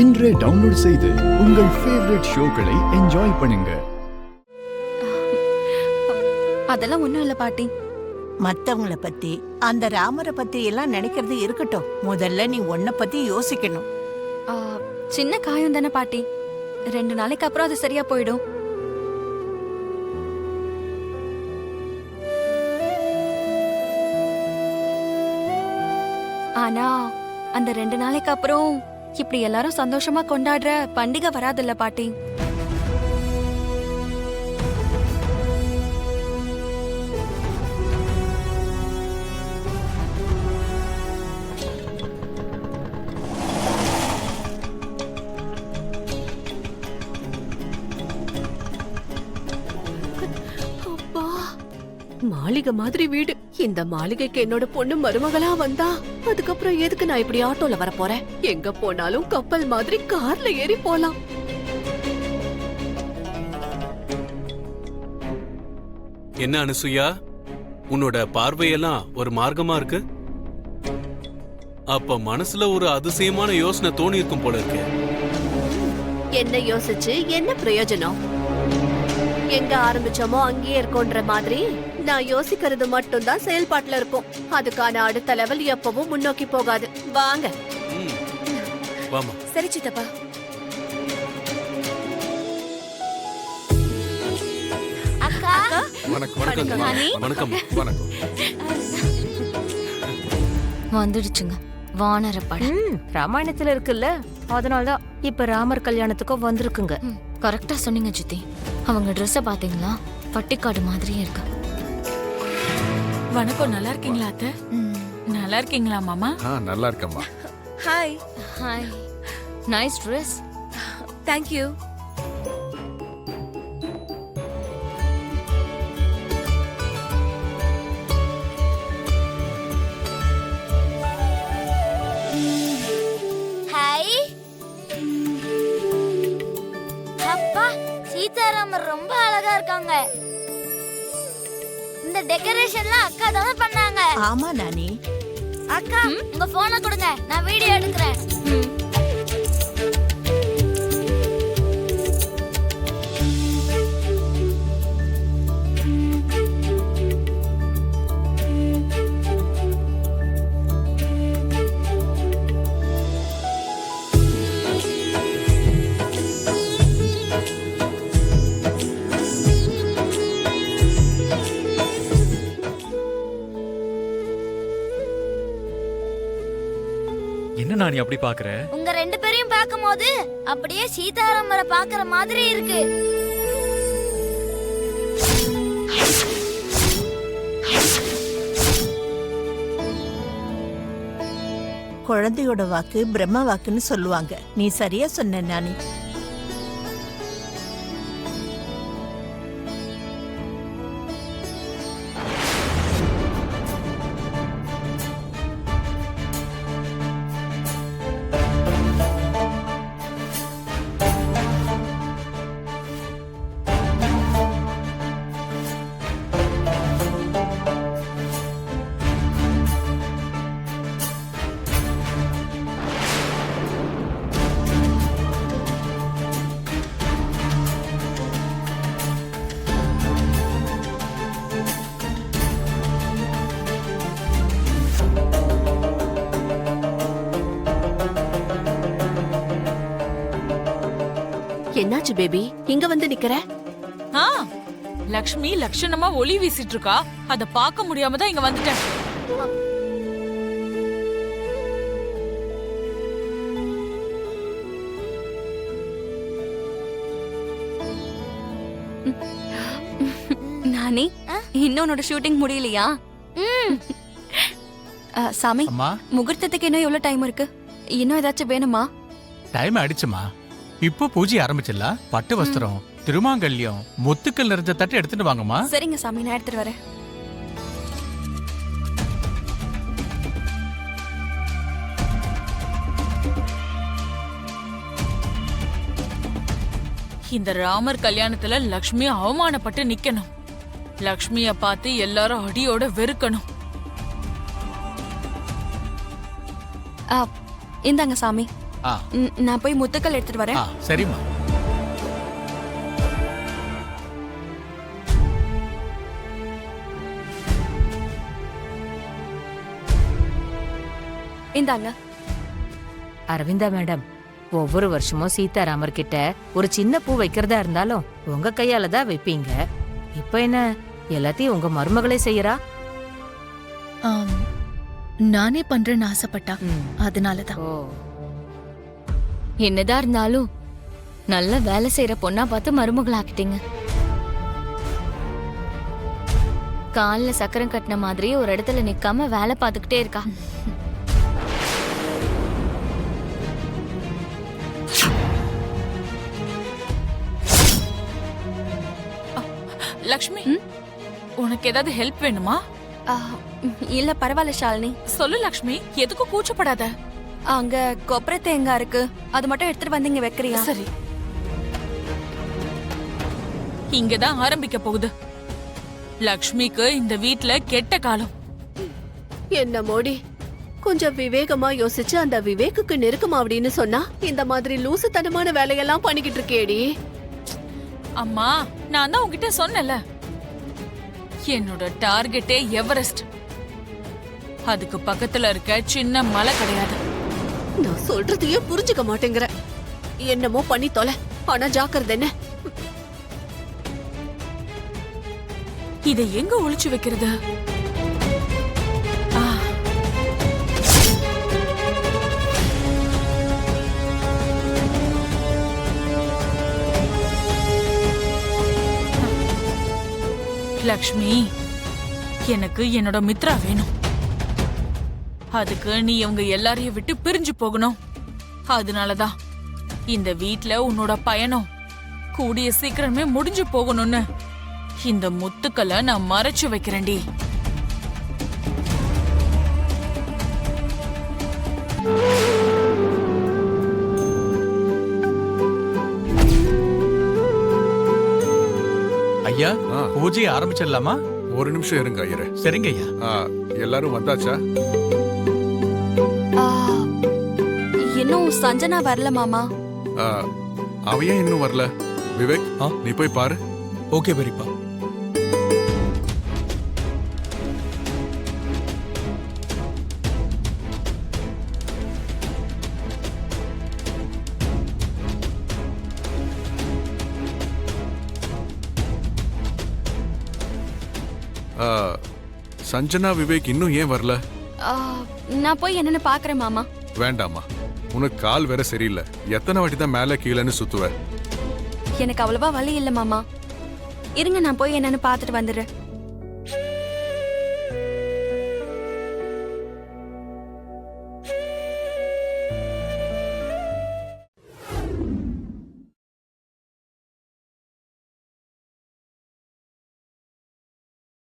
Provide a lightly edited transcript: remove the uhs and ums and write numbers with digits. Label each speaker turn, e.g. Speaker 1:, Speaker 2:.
Speaker 1: இன்றே டவுன்லோட் செய்து உங்கள் ஃபேவரட் ஷோக்களை என்ஜாய் பண்ணுங்க.
Speaker 2: அதெல்லாம் ஒண்ணும் இல்ல பாட்டி.
Speaker 3: மத்தவங்கள பத்தி அந்த ராமரை பத்தி எல்லாம் நினைக்கிறது இருக்கட்டும். முதல்ல நீ உன்னை பத்தி யோசிக்கணும்.
Speaker 2: சின்ன காயம் தானே பாட்டி, 2 நாளைக்கு அப்புறம் அது சரியா போயிடும். ஆனா அந்த 2 நாளைக்கு அப்புறம் இப்படி எல்லாரும் சந்தோஷமா கொண்டாடுற பண்டிகை வராதுல்ல பாட்டி.
Speaker 4: மாளிகை மாதிரி வீடு. இந்த மாளிகைக்கு என்னோட பொண்ணு மருமகளா வந்தா அதுக்கப்புறம் எதுக்கு நான் இப்படி ஆட்டோல வர போறேன்? எங்க போனாலும் கப்பல் மாதிரி கார்ல ஏறி போலாம்.
Speaker 5: என்ன அனுசுயா, உன்னோட பார்வையெல்லாம் ஒரு மார்க்கமா இருக்கு. அப்ப மனசுல ஒரு அதிசயமான யோசனை தோணி இருக்கும் போல இருக்கு.
Speaker 4: என்ன யோசிச்சு என்ன பிரயோஜனம்? எங்க ஆரம்பிச்சோமோ அங்கேயே இருக்கோன்ற மாதிரி நான் யோசிக்கிறது மட்டும்தான் செயல்பாட்டுல இருக்கும். அதுக்கான அடுத்த லெவல் எப்பவும் முன்னோக்கி போகாது. வாங்க.
Speaker 5: வாமா.
Speaker 2: சரி சித்தப்பா. அக்கா
Speaker 5: வணக்கம். வணக்கம். வணக்கம்.
Speaker 6: வந்துடுச்சுங்க வானர படம்.
Speaker 7: ராமாயணத்துல இருக்குல்ல, அதனாலதான் இப்ப ராமர் கல்யாணத்துக்கும் வந்திருக்குங்க.
Speaker 6: கரெக்டா சொன்னீங்க சித்தி. அவங்க ட்ரெஸ்ஸ பாத்தீங்களா? பட்டிக்காடு மாதிரியே இருக்கு.
Speaker 8: வணக்கம். நல்லா இருக்கீங்களா அத்தை? நல்லா இருக்கீங்களா மாமா?
Speaker 5: நல்லா இருக்கம்மா.
Speaker 2: Hi.
Speaker 6: Hi. Nice dress.
Speaker 2: Thank you.
Speaker 9: Hi. அப்பா, சீதாராமர் ரொம்ப அழகா இருக்காங்க. இந்த டெக்கரேஷன்லாம் அக்கா தானே பண்ணாங்க?
Speaker 3: ஆமா நானி.
Speaker 9: அக்கா, உங்க போனை கொடுங்க, நான் வீடியோ எடுக்கிறேன்.
Speaker 10: என்ன நானி அப்படி பாக்குற?
Speaker 9: உங்க 2 பேரையும் பார்க்கும்போது அப்படியே சீதாராமரை பார்க்குற மாதிரி இருக்கு.
Speaker 3: குழந்தையோட வாக்கு பிரம்ம வாக்குன்னு சொல்லுவாங்க. நீ சரியா சொன்ன நானி.
Speaker 4: என்னாச்சு பேபி, இங்க வந்து நிக்கிற?
Speaker 8: லக்ஷ்மி லட்சணமா ஒளி வீசிட்டு இருக்கா. அத பார்க்க முடியாம தான் இங்க வந்துட்டேன்.
Speaker 2: நானி, இன்னும் உன்னோட ஷூட்டிங் முடியலையா? சாமி, முகூர்த்தத்துக்கு இன்னும் எவ்வளவு டைம் இருக்கு? இன்னும் ஏதாச்சும் வேணுமா?
Speaker 11: டைம் ஆயிடுச்சுமா. இப்போ பூஜை ஆரம்பிச்சிடலாம். பட்டு வஸ்திரம், திருமாங்கல்யம், முத்துக்கள் நிறைஞ்ச தட்டு எடுத்துட்டு வாங்கம்மா.
Speaker 2: சரிங்க சாமி, நான் எடுத்துட்டு வரேன்.
Speaker 8: இந்த ராமர் கல்யாணத்துல லக்ஷ்மி அவமானப்பட்டு நிக்கணும். லக்ஷ்மிய பார்த்து எல்லாரும் அடியோட வெறுக்கணும்.
Speaker 2: இந்தாங்க சாமி.
Speaker 11: ஆ
Speaker 2: நான் போய் முத்துக்கள் எடுத்துட்டு
Speaker 11: ஆ
Speaker 2: வரேன்.
Speaker 11: சரிம்மா.
Speaker 2: இந்தாங்க.
Speaker 7: அரவிந்தா மேடம், ஒவ்வொரு வருஷமும் சீதாராமர் கிட்ட ஒரு சின்ன பூ வைக்கிறதா இருந்தாலும் உங்க கையால தான் வைப்பீங்க. இப்ப என்ன எல்லாத்தையும் உங்க மருமகளே செய்யறா?
Speaker 6: நானே பண்றேன்னு ஆசைப்பட்டா, அதனாலதான். என்னதான் இருந்தாலும் நல்ல வேலை செய்யற பொண்ணா பார்த்து மருமகளாக்கிட்டீங்க. கால்ல சக்கரம் கட்டின மாதிரி ஒரு இடத்துல நிக்காம வேலை பார்த்துக்கிட்டே இருக்கா.
Speaker 8: லக்ஷ்மி, உனக்கு ஏதாவது ஹெல்ப் வேணுமா?
Speaker 2: ஆ, இல்ல பரவாயில்ல ஷாலினி.
Speaker 8: சொல்லு லக்ஷ்மி, எதுக்கும் கூச்சப்படாத.
Speaker 2: அங்க கொப்பரை தேங்காய் இருக்கு, அது மட்டும் எடுத்துட்டு வந்து இங்க வைக்கிறியா?
Speaker 8: சரி, இங்கதான் ஆரம்பிக்க போகுது. லக்ஷ்மிக்கு இந்த வீட்ல கெட்ட காலம்.
Speaker 4: என்ன மோடி, கொஞ்சம் விவேகமா யோசிச்சு அந்த விவேக்குக்கு நெருக்கமா அப்படின்னு சொன்னா இந்த மாதிரி லூசுத்தனமான வேலையெல்லாம் பண்ணிக்கிட்டு இருக்கேடி.
Speaker 8: அம்மா, நான் தான் உன்கிட்ட சொன்னேன்ல, என்னோட டார்கெட்டே எவரெஸ்ட். அதுக்கு பக்கத்துல இருக்க சின்ன மலை கிடையாது.
Speaker 4: நான் சொல்றதையே புரிஞ்சுக்க மாட்டேங்கிற. என்னமோ பண்ணி தொலை, ஆனா ஜாக்கிரதை என்ன.
Speaker 8: இதை எங்க ஒளிச்சு வைக்கிறது? ஆ. லக்ஷ்மி, எனக்கு என்னோட மித்ரா வேணும். அதுக்கு நீ இவங்க எல்லாரையும் விட்டு பிரிஞ்சு போகணும். அதனாலதான் இந்த வீட்ல உன்னோட பயணம் கூடிய சீக்கிரமே முடிஞ்சு போகணும்னு இந்த முத்துக்களை நான் மறைச்சு வைக்கிறேன்டி.
Speaker 11: ஐயா, பூஜையை ஆரம்பிச்சிடலாமா?
Speaker 5: ஒரு நிமிஷம் இருங்க ஐயரே.
Speaker 11: சரிங்க ஐயா.
Speaker 5: எல்லாரும் வந்தாச்சா?
Speaker 2: ஆ, இன்னும் சஞ்சனா வரல மாமா.
Speaker 5: அவன் ஏன் இன்னும் வரல? விவேக், நீ போய் பாரு.
Speaker 11: ஓகே பெரியப்பா.
Speaker 5: சஞ்சனா, விவேக் இன்னும் ஏன் வரல?
Speaker 2: ஆ, நான் போய் என்னன்னு பாக்குறேன் மாமா.
Speaker 5: வேண்டாமா, உனக்கு கால் வேற சரியில்லை. எத்தனை வாட்டி தான் மேல கீழன்னு சுத்துவ?
Speaker 2: எனக்கு அவ்வளவா வலி இல்ல மாமா. இருங்க, நான் போய் என்னன்னு பாத்துட்டு வந்துடுறேன்.